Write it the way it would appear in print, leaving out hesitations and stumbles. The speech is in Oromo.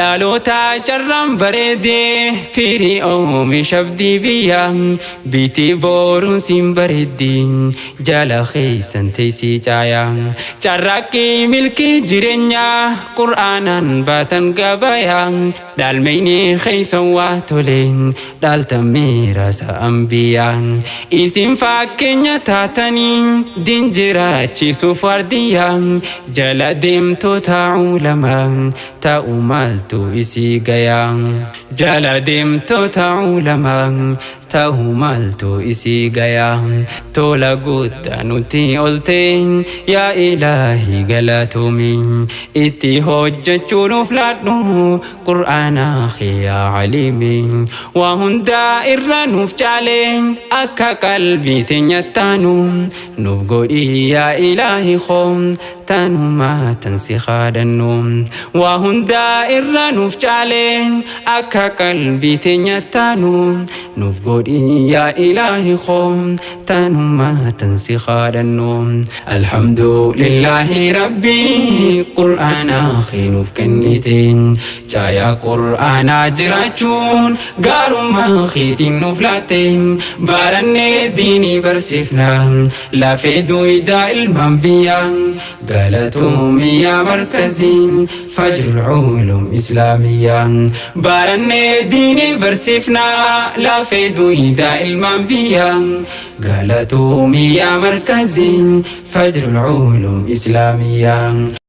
dhaloota carraan bareedee firii oomi shabdii biyyaan biitii booruun siin bareeddiin jala keessan teessii caayaan carraaqqii milkii jireenyaa qur'aanaan baatan gabayaan dhaalmeyni keessan waa toleen dhaaltan miiraasa ambiyaan isin fakkeenya taatanii diin jiraachisuuf wardiyyaan jala deemtoota ulamaan ta'u maaltu isii gayaan jala deemtoota ulamaan ta'u maaltu isii gayaan tola guddaa nuti olteen yaa ilaahi galatuumin itti hojjechuudhuuf laadhu qur'aana yaa alimin waa hundaa irra nuuf caaleen akka qalbii teenyattaanu nuuf godhi yaa ilaahi khoon tanuma tansi khaadannu waa hundaa irra nuuf caaleen akka qalbii teenyattaanu nuuf godhi yaa ilaahi khoon tanuma tansi khaadannu alhamdulillahi rabbii qur'aana nuuf kenniteen caayaa qur'aana jiraachuun gaarummaa keetiin nuuf laateen barannee diinii barsiifna lafee duwidaa ilmaan biyyaa galatoomii yaa markazii fajrul ulum islaamiyyaa barannee diinii barsiifna lafee duwidaa ilmaan biyyaa galatoomii yaa markazii fajrul ulum islaamiyyaa